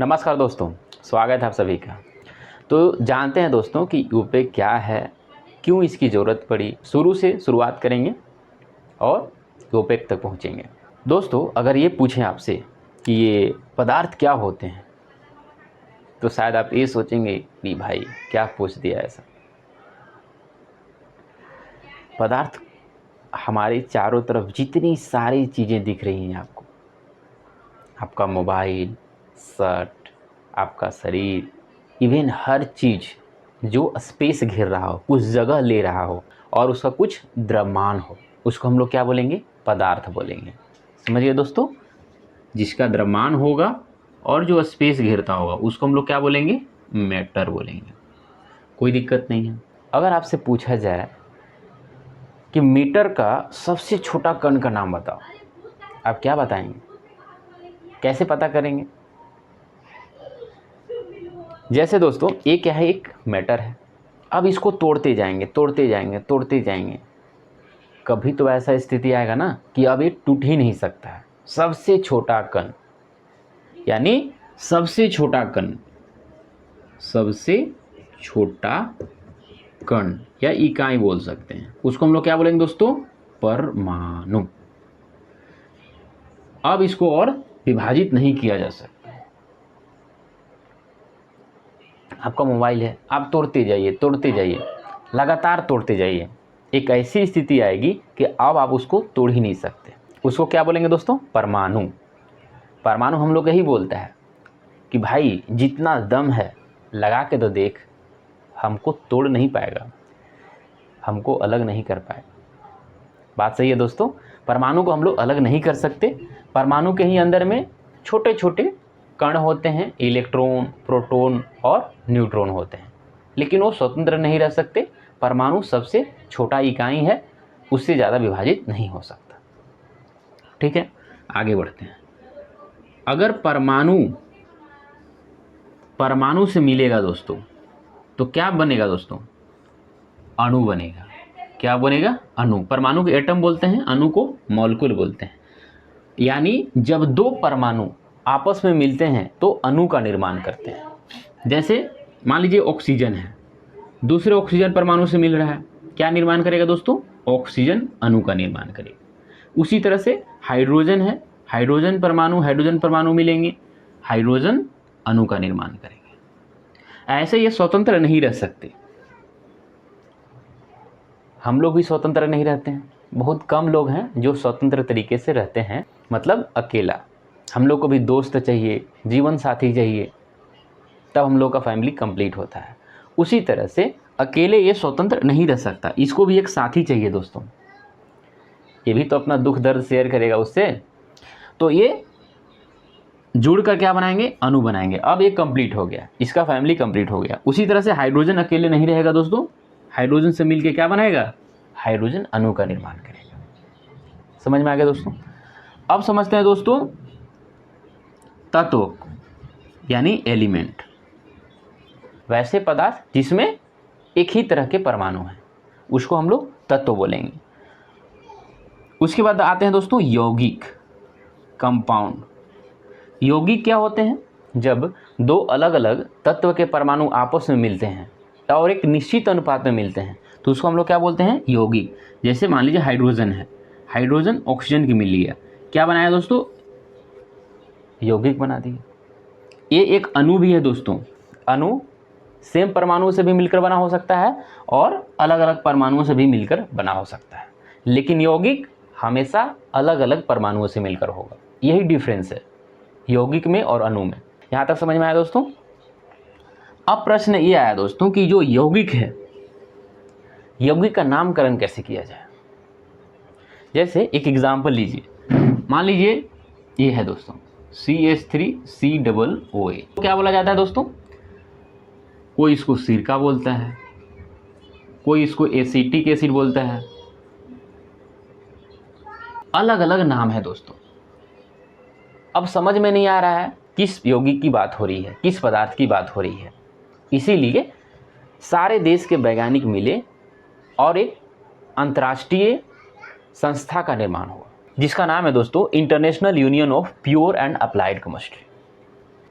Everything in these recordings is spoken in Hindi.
नमस्कार दोस्तों, स्वागत है आप सभी का। तो जानते हैं दोस्तों कि यूपेक क्या है, क्यों इसकी ज़रूरत पड़ी। शुरू से शुरुआत करेंगे और यूपेक तक पहुंचेंगे। दोस्तों, अगर ये पूछें आपसे कि ये पदार्थ क्या होते हैं तो शायद आप ये सोचेंगे कि भाई क्या पूछ दिया ऐसा। पदार्थ हमारे चारों तरफ जितनी सारी चीज़ें दिख रही हैं आपको, आपका मोबाइल, शर्ट, आपका शरीर, इवन हर चीज़ जो स्पेस घेर रहा हो, कुछ जगह ले रहा हो और उसका कुछ द्रव्यमान हो, उसको हम लोग क्या बोलेंगे? पदार्थ बोलेंगे। समझिए दोस्तों, जिसका द्रव्यमान होगा और जो स्पेस घेरता होगा उसको हम लोग क्या बोलेंगे? मैटर बोलेंगे। कोई दिक्कत नहीं है। अगर आपसे पूछा जाए कि मीटर का सबसे छोटा कण का नाम बताओ, आप क्या बताएंगे? कैसे पता करेंगे? जैसे दोस्तों, ये क्या है? एक मैटर है। अब इसको तोड़ते जाएंगे, तोड़ते जाएंगे, तोड़ते जाएंगे, कभी तो ऐसा स्थिति आएगा ना कि अब ये टूट ही नहीं सकता है। सबसे छोटा कण, यानी सबसे छोटा कण, सबसे छोटा कण या इकाई बोल सकते हैं, उसको हम लोग क्या बोलेंगे दोस्तों? परमाणु। अब इसको और विभाजित नहीं किया जा सकता। आपका मोबाइल है, आप तोड़ते जाइए, तोड़ते जाइए, लगातार तोड़ते जाइए, एक ऐसी स्थिति आएगी कि अब आप उसको तोड़ ही नहीं सकते। उसको क्या बोलेंगे दोस्तों? परमाणु। परमाणु हम लोग यही बोलता है कि भाई जितना दम है लगा के तो देख, हमको तोड़ नहीं पाएगा, हमको अलग नहीं कर पाएगा। बात सही है दोस्तों। परमाणु को हम लोग अलग नहीं कर सकते। परमाणु के ही अंदर में छोटे छोटे कण होते हैं, इलेक्ट्रॉन, प्रोटॉन और न्यूट्रॉन होते हैं, लेकिन वो स्वतंत्र नहीं रह सकते। परमाणु सबसे छोटा इकाई है, उससे ज़्यादा विभाजित नहीं हो सकता। ठीक है, आगे बढ़ते हैं। अगर परमाणु परमाणु से मिलेगा दोस्तों तो क्या बनेगा दोस्तों? अणु बनेगा। क्या बनेगा? अणु। परमाणु को एटम बोलते हैं, अणु को मॉलिक्यूल बोलते हैं। यानी जब दो परमाणु आपस में मिलते हैं तो अणु का निर्माण करते हैं। जैसे मान लीजिए ऑक्सीजन है, दूसरे ऑक्सीजन परमाणु से मिल रहा है, क्या निर्माण करेगा दोस्तों? ऑक्सीजन अणु का निर्माण करेगा। उसी तरह से हाइड्रोजन है, हाइड्रोजन परमाणु मिलेंगे, हाइड्रोजन अणु का निर्माण करेंगे। ऐसे ये स्वतंत्र नहीं रह सकते। हम लोग भी स्वतंत्र नहीं रहते हैं। बहुत कम लोग हैं जो स्वतंत्र तरीके से रहते हैं, मतलब अकेला। हम लोग को भी दोस्त चाहिए, जीवन साथी चाहिए, तब हम लोग का फैमिली कंप्लीट होता है। उसी तरह से अकेले ये स्वतंत्र नहीं रह सकता, इसको भी एक साथी चाहिए दोस्तों। ये भी तो अपना दुख दर्द शेयर करेगा उससे। तो ये जुड़ कर क्या बनाएंगे? अणु बनाएंगे। अब ये कंप्लीट हो गया, इसका फैमिली कंप्लीट हो गया। उसी तरह से हाइड्रोजन अकेले नहीं रहेगा दोस्तों, हाइड्रोजन से मिलके क्या बनाएगा? हाइड्रोजन अणु का निर्माण करेगा। समझ में आ गया दोस्तों? अब समझते हैं दोस्तों तत्व, यानी एलिमेंट। वैसे पदार्थ जिसमें एक ही तरह के परमाणु हैं, उसको हम लोग तत्व बोलेंगे। उसके बाद आते हैं दोस्तों यौगिक, कंपाउंड। यौगिक क्या होते हैं? जब दो अलग अलग तत्व के परमाणु आपस में मिलते हैं और एक निश्चित अनुपात में मिलते हैं तो उसको हम लोग क्या बोलते हैं? यौगिक। जैसे मान लीजिए हाइड्रोजन है, हाइड्रोजन ऑक्सीजन की मिल लिया, क्या बनाया दोस्तों? यौगिक बना दिया। ये एक अणु भी है दोस्तों। अणु सेम परमाणु से भी मिलकर बना हो सकता है और अलग अलग परमाणुओं से भी मिलकर बना हो सकता है, लेकिन यौगिक हमेशा अलग अलग परमाणुओं से मिलकर होगा। यही डिफरेंस है यौगिक में और अणु में। यहाँ तक समझ में आया दोस्तों? अब प्रश्न ये आया दोस्तों कि जो यौगिक है, यौगिक का नामकरण कैसे किया जाए। जैसे एक एग्जाम्पल लीजिए, मान लीजिए ये है दोस्तों CH3COOA। क्या बोला जाता है दोस्तों? कोई इसको सिरका बोलता है, कोई इसको एसिटिक एसिड बोलता है, अलग अलग नाम है दोस्तों। अब समझ में नहीं आ रहा है किस यौगिक की बात हो रही है, किस पदार्थ की बात हो रही है। इसीलिए सारे देश के वैज्ञानिक मिले और एक अंतर्राष्ट्रीय संस्था का निर्माण हुआ, जिसका नाम है दोस्तों international union of pure and applied chemistry.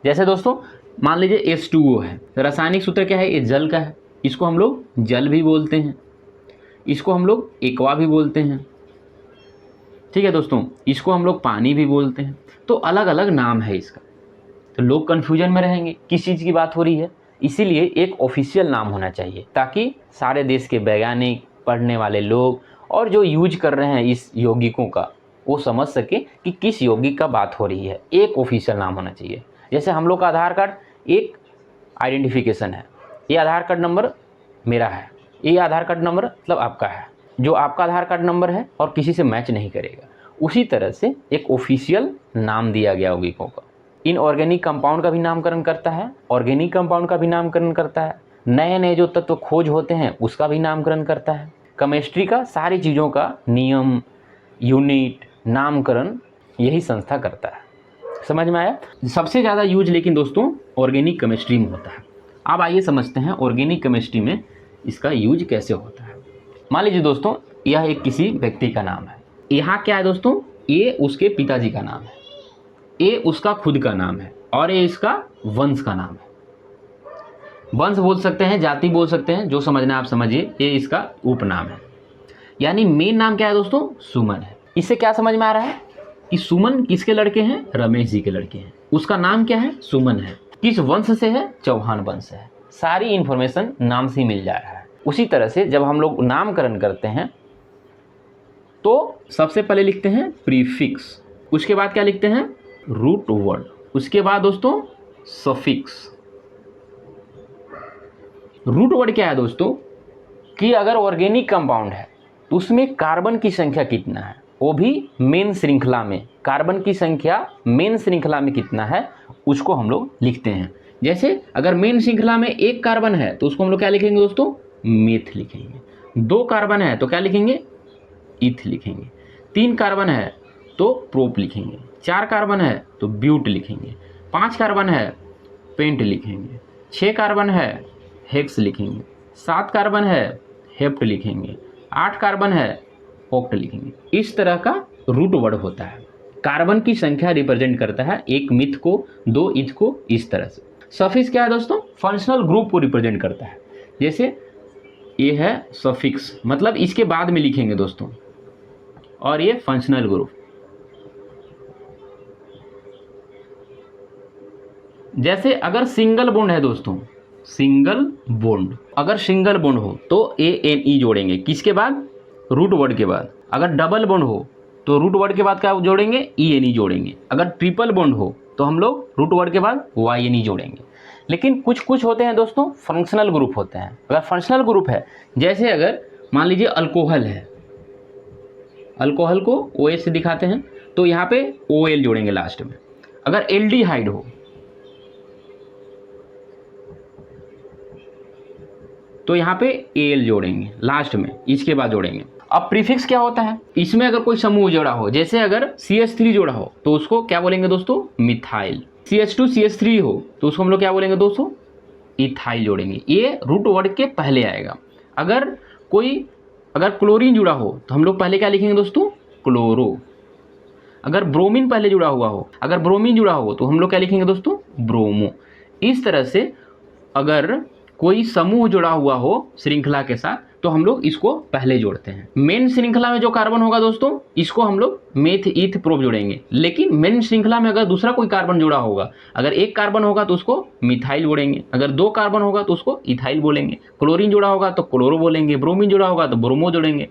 जैसे दोस्तों मान लीजिए H2O है, रासायनिक सूत्र क्या है, ये जल का है, इसको हम लोग जल भी बोलते हैं, इसको हम लोग एक्वा भी बोलते हैं, ठीक है दोस्तों, इसको हम लोग पानी भी बोलते हैं। तो अलग अलग नाम है इसका, तो लोग कन्फ्यूजन में रहेंगे किस चीज़ की बात हो रही है। इसीलिए एक ऑफिशियल नाम होना चाहिए ताकि सारे देश के वैज्ञानिक, पढ़ने वाले लोग और जो यूज कर रहे हैं इस यौगिकों का, वो समझ सके कि किस यौगिक का बात हो रही है। एक ऑफिशियल नाम होना चाहिए। जैसे हम लोग का आधार कार्ड एक आइडेंटिफिकेशन है, ये आधार कार्ड नंबर मेरा है, ये आधार कार्ड नंबर मतलब आपका है, जो आपका आधार कार्ड नंबर है और किसी से मैच नहीं करेगा। उसी तरह से एक ऑफिशियल नाम दिया गया यौगिकों का। इनऑर्गेनिक कंपाउंड का भी नामकरण करता है, ऑर्गेनिक कंपाउंड का भी नामकरण करता है, नए नए जो तत्व खोज होते हैं उसका भी नामकरण करता है। केमिस्ट्री का सारी चीज़ों का नियम, यूनिट, नामकरण यही संस्था करता है। समझ में आया? सबसे ज़्यादा यूज लेकिन दोस्तों ऑर्गेनिक केमिस्ट्री में होता है। अब आइए समझते हैं ऑर्गेनिक केमिस्ट्री में इसका यूज कैसे होता है। मान लीजिए दोस्तों यह एक किसी व्यक्ति का नाम है, यहाँ क्या है दोस्तों, ये उसके पिताजी का नाम है, ये उसका खुद का नाम है और ये इसका वंश का नाम है। वंश बोल सकते हैं, जाति बोल सकते हैं, जो समझना आप समझिए। ये इसका उपनाम है। यानी मेन नाम क्या है दोस्तों, सुमन है। इससे क्या समझ में आ रहा है कि सुमन किसके लड़के हैं, रमेश जी के लड़के हैं। उसका नाम क्या है, सुमन है। किस वंश से है, चौहान वंश से है। सारी इंफॉर्मेशन नाम से ही मिल जा रहा है। उसी तरह से जब हम लोग नामकरण करते हैं तो सबसे पहले लिखते हैं प्रीफिक्स, उसके बाद क्या लिखते हैं, रूट वर्ड, उसके बाद दोस्तों सफिक्स। रूट वर्ड क्या है दोस्तों कि अगर ऑर्गेनिक कंपाउंड है तो उसमें कार्बन की संख्या कितना है, वो भी मेन श्रृंखला में, कार्बन की संख्या मेन श्रृंखला में कितना है उसको हम लोग लिखते हैं। जैसे अगर मेन श्रृंखला में एक कार्बन है तो उसको हम लोग क्या लिखेंगे दोस्तों, मेथ लिखेंगे। 2 कार्बन है तो क्या लिखेंगे, ईथ लिखेंगे। 3 कार्बन है तो प्रोप लिखेंगे। 4 कार्बन है तो ब्यूट लिखेंगे। 5 कार्बन है पेंट लिखेंगे। 6 कार्बन है हेक्स लिखेंगे। 7 कार्बन है हेप्ट लिखेंगे। 8 कार्बन है ऑक्ट लिखेंगे। इस तरह का रूट वर्ड होता है। कार्बन की संख्या रिप्रेजेंट करता है, एक मिथ को, 2 ईथ को, इस तरह से। सफिक्स क्या है दोस्तों, फंक्शनल ग्रुप को रिप्रेजेंट करता है। जैसे ये है सफिक्स, मतलब इसके बाद में लिखेंगे दोस्तों, और ये फंक्शनल ग्रुप। जैसे अगर सिंगल बॉन्ड है दोस्तों, सिंगल बॉन्ड, अगर सिंगल बॉन्ड हो तो ANE जोड़ेंगे, किसके बाद, रूट वर्ड के बाद। अगर डबल बॉन्ड हो तो रूट वर्ड के बाद क्या जोड़ेंगे, ENE जोड़ेंगे। अगर ट्रिपल बॉन्ड हो तो हम लोग रूट वर्ड के बाद YNE जोड़ेंगे। लेकिन कुछ कुछ होते हैं दोस्तों फंक्शनल ग्रुप होते हैं। अगर फंक्शनल ग्रुप है, जैसे अगर मान लीजिए अल्कोहल है, अल्कोहल को OH से दिखाते हैं तो यहाँ पे OL जोड़ेंगे लास्ट में। अगर एल्डिहाइड हो तो यहाँ पे AL जोड़ेंगे लास्ट में, इसके बाद जोड़ेंगे। अब प्रीफिक्स क्या होता है, इसमें अगर कोई समूह जोड़ा हो, जैसे अगर CH3 जोड़ा हो तो उसको क्या बोलेंगे दोस्तों, मिथाइल। CH2 CH3 हो तो उसको हम लोग क्या बोलेंगे दोस्तों, इथाइल जोड़ेंगे। ये रूट वर्ड के पहले आएगा। अगर क्लोरीन जुड़ा हो तो हम लोग पहले क्या लिखेंगे दोस्तों, क्लोरो। अगर ब्रोमीन पहले जुड़ा हुआ हो, अगर ब्रोमीन जुड़ा हो तो हम लोग क्या लिखेंगे दोस्तों, ब्रोमो। इस तरह से अगर कोई समूह जुड़ा हुआ हो श्रृंखला के साथ तो हम लोग इसको पहले जोड़ते हैं। मेन श्रृंखला में जो कार्बन होगा दोस्तों, इसको हम लोग मेथ ईथ प्रोप जोड़ेंगे। लेकिन मेन श्रृंखला में अगर दूसरा कोई कार्बन जुड़ा होगा, अगर 1 कार्बन होगा तो उसको मिथाइल बोलेंगे, अगर 2 कार्बन होगा तो उसको इथाइल बोलेंगे। क्लोरीन जुड़ा होगा तो क्लोरो बोलेंगे, ब्रोमीन जुड़ा होगा तो ब्रोमो जोड़ेंगे,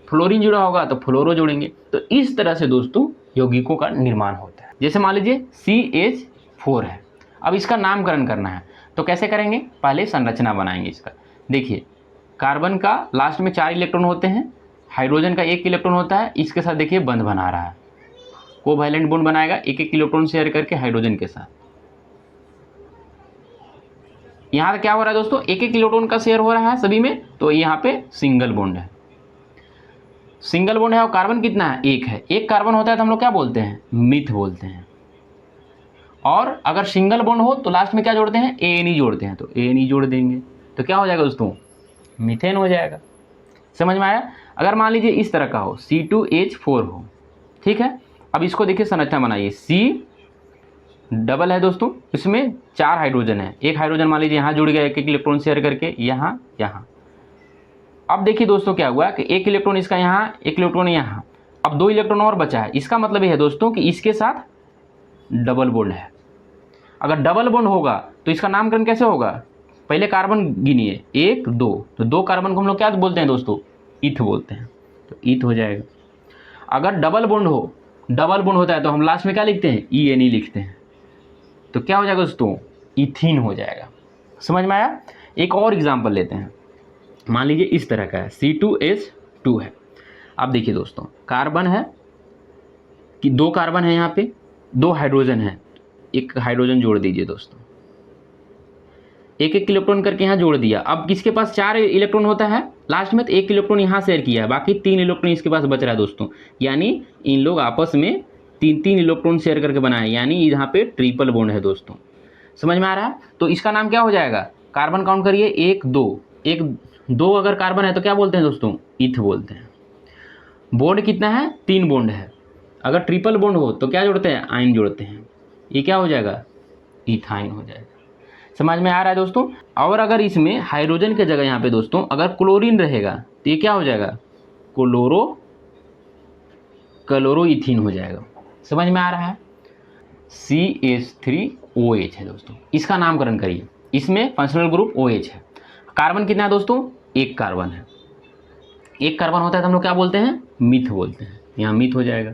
फ्लोरीन जुड़ा होगा तो फ्लोरो जोड़ेंगे। तो इस तरह से दोस्तों यौगिकों का निर्माण होता है। जैसे मान लीजिए CH4 है, अब इसका नामकरण करना है तो कैसे करेंगे, पहले संरचना बनाएंगे इसका। देखिए कार्बन का लास्ट में 4 इलेक्ट्रॉन होते हैं, हाइड्रोजन का 1 इलेक्ट्रॉन होता है, इसके साथ देखिए बंध बना रहा है, कोवैलेंट बॉन्ड बनाएगा 1-1 इलेक्ट्रॉन शेयर करके हाइड्रोजन के साथ। यहाँ क्या हो रहा है दोस्तों, 1-1 इलेक्ट्रॉन का शेयर हो रहा है सभी में, तो यहाँ पे सिंगल बॉन्ड है। सिंगल बॉन्ड है और कार्बन कितना है, 1 है। 1 कार्बन होता है तो हम लोग क्या बोलते हैं, मिथ बोलते हैं। और अगर सिंगल बॉन्ड हो तो लास्ट में क्या जोड़ते हैं, ANE जोड़ते हैं, तो ANE जोड़ देंगे तो क्या हो जाएगा दोस्तों, मीथेन हो जाएगा। समझ में आया? अगर मान लीजिए इस तरह का हो, C2H4 हो, ठीक है। अब इसको देखिए संरचना बनाइए, डबल है दोस्तों, इसमें 4 हाइड्रोजन है, एक हाइड्रोजन मान लीजिए यहाँ जुड़ गया एक इलेक्ट्रॉन शेयर करके यहाँ यहाँ। अब देखिए दोस्तों क्या हुआ कि एक इलेक्ट्रॉन इसका यहाँ, एक इलेक्ट्रॉन यहाँ, अब 2 इलेक्ट्रॉन और बचा है। इसका मतलब ये है दोस्तों कि इसके साथ डबल बॉन्ड है। अगर डबल बॉन्ड होगा तो इसका नामकरण कैसे होगा, पहले कार्बन गिनिए 1 2, तो 2 कार्बन को हम लोग क्या बोलते हैं दोस्तों, ईथ बोलते हैं, तो ईथ हो जाएगा। अगर डबल बॉन्ड हो, डबल बॉन्ड होता है तो हम लास्ट में क्या लिखते हैं, ENE लिखते हैं, तो क्या हो जाएगा दोस्तों, इथीन हो जाएगा। समझ में आया। एक और एग्जाम्पल लेते हैं, मान लीजिए इस तरह का है, C2H2 है। अब देखिए दोस्तों, कार्बन है कि 2 कार्बन है, यहाँ पे 2 हाइड्रोजन है, एक हाइड्रोजन जोड़ दीजिए दोस्तों, एक एक इलेक्ट्रॉन करके यहाँ जोड़ दिया। अब किसके पास 4 इलेक्ट्रॉन होता है लास्ट में, तो 1 इलेक्ट्रॉन यहाँ शेयर किया है, बाकी 3 इलेक्ट्रॉन इसके पास बच रहा है दोस्तों। यानी इन लोग आपस में 3 इलेक्ट्रॉन शेयर करके बनाए, यानी यहाँ पे ट्रिपल बॉन्ड है दोस्तों। समझ में आ रहा है। तो इसका नाम क्या हो जाएगा, कार्बन काउंट करिए 1 2, 1 2 अगर कार्बन है तो क्या बोलते हैं दोस्तों, ईथ बोलते हैं। बॉन्ड कितना है, 3 बॉन्ड है। अगर ट्रिपल बॉन्ड हो तो क्या जोड़ते हैं, आयन जोड़ते हैं, ये क्या हो जाएगा, इथाइन हो जाएगा। समझ में आ रहा है दोस्तों। और अगर इसमें हाइड्रोजन की जगह यहाँ पे दोस्तों अगर क्लोरीन रहेगा तो ये क्या हो जाएगा, क्लोरोइथीन हो जाएगा। समझ में आ रहा है। CH3OH है दोस्तों, इसका नामकरण करिए। इसमें फंक्शनल ग्रुप OH है। कार्बन कितना है दोस्तों, 1 कार्बन है। 1 कार्बन होता है तो हम लोग क्या बोलते हैं, मिथ बोलते हैं, यहाँ मिथ हो जाएगा।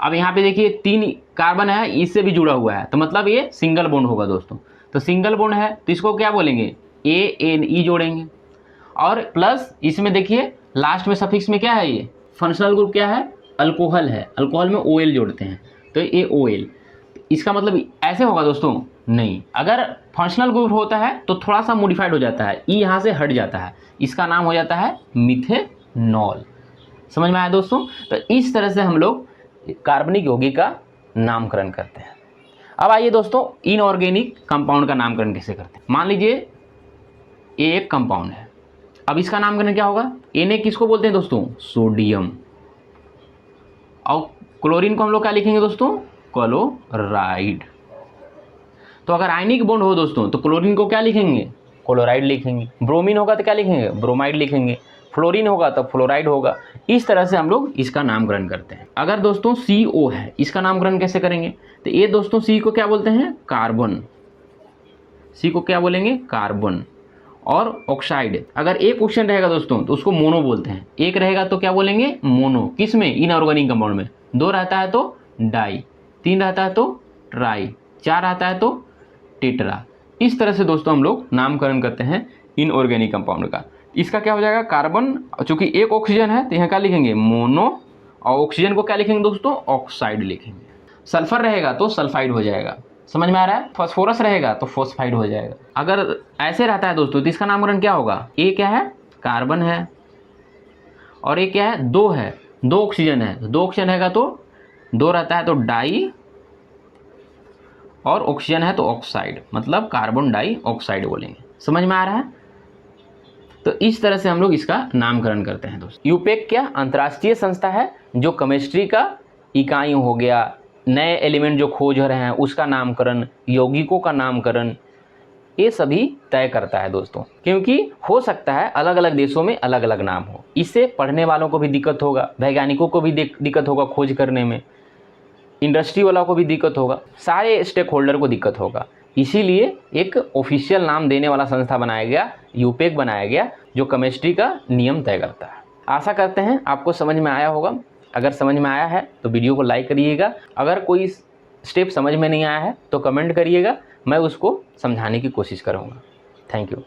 अब यहाँ पे देखिए 3 कार्बन है, इससे भी जुड़ा हुआ है, तो मतलब ये सिंगल बॉन्ड होगा दोस्तों। तो सिंगल बॉन्ड है तो इसको क्या बोलेंगे, ANE जोड़ेंगे। और प्लस इसमें देखिए लास्ट में सफिक्स में क्या है, ये फंक्शनल ग्रुप क्या है, अल्कोहल है, अल्कोहल में OL जोड़ते हैं, तो ये OL। इसका मतलब ऐसे होगा दोस्तों, नहीं, अगर फंक्शनल ग्रुप होता है तो थोड़ा सा मॉडिफाइड हो जाता है, ई यहाँ से हट जाता है, इसका नाम हो जाता है मिथेनॉल। समझ में आया दोस्तों। तो इस तरह से हम लोग कार्बनिक यौगिक का नामकरण करते हैं। अब आइए दोस्तों, इनऑर्गेनिक कंपाउंड का नामकरण कैसे करते हैं। मान लीजिए ये एक कंपाउंड है, अब इसका नामकरण क्या होगा, Na किसको बोलते हैं दोस्तों, सोडियम। और क्लोरीन को हम लोग क्या लिखेंगे दोस्तों, क्लोराइड। तो अगर आयनिक बॉन्ड हो दोस्तों तो क्लोरीन को क्या लिखेंगे, क्लोराइड लिखेंगे। ब्रोमीन होगा तो क्या लिखेंगे, ब्रोमाइड लिखेंगे। फ्लोरीन होगा तो फ्लोराइड होगा। इस तरह से हम लोग इसका नामकरण करते हैं। अगर दोस्तों CO है, इसका नामकरण कैसे करेंगे, तो ये दोस्तों C को क्या बोलते हैं, कार्बन। C को क्या बोलेंगे, कार्बन। और ऑक्साइड, अगर एक ऑक्सीजन रहेगा दोस्तों तो उसको मोनो बोलते हैं, एक रहेगा तो क्या बोलेंगे, मोनो। किस में, इनऑर्गेनिक कंपाउंड में। 2 रहता है तो डाई, 3 रहता है तो ट्राई, 4 रहता है तो टेट्रा। इस तरह से दोस्तों हम लोग नामकरण करते हैं इनऑर्गेनिक कंपाउंड का। इसका क्या हो जाएगा, कार्बन, चूंकि एक ऑक्सीजन है तो यहाँ क्या लिखेंगे, मोनो। और ऑक्सीजन को क्या लिखेंगे दोस्तों, ऑक्साइड लिखेंगे। सल्फर रहेगा तो सल्फाइड हो जाएगा। समझ में आ रहा है। फास्फोरस रहेगा तो फॉस्फाइड हो जाएगा। अगर ऐसे रहता है दोस्तों तो इसका नामकरण क्या होगा, ये क्या है, कार्बन है, और ये क्या है, 2 है, 2 ऑक्सीजन है, 2 ऑक्सीजन रहेगा तो 2 रहता है तो डाई, और ऑक्सीजन है तो ऑक्साइड, मतलब कार्बन डाई ऑक्साइड बोलेंगे। समझ में आ रहा है। तो इस तरह से हम लोग इसका नामकरण करते हैं दोस्तों। यूपेक क्या अंतर्राष्ट्रीय संस्था है जो केमिस्ट्री का इकाई हो गया, नए एलिमेंट जो खोज रहे हैं उसका नामकरण, यौगिकों का नामकरण, ये सभी तय करता है दोस्तों। क्योंकि हो सकता है अलग अलग देशों में अलग अलग नाम हो, इससे पढ़ने वालों को भी दिक्कत होगा, वैज्ञानिकों को भी दिक्कत होगा खोज करने में, इंडस्ट्री वालों को भी दिक्कत होगा, सारे स्टेक होल्डर को दिक्कत होगा। इसीलिए एक ऑफिशियल नाम देने वाला संस्था बनाया गया, यूपेक बनाया गया, जो केमिस्ट्री का नियम तय करता है। आशा करते हैं आपको समझ में आया होगा। अगर समझ में आया है तो वीडियो को लाइक करिएगा। अगर कोई स्टेप समझ में नहीं आया है तो कमेंट करिएगा, मैं उसको समझाने की कोशिश करूँगा। Thank you.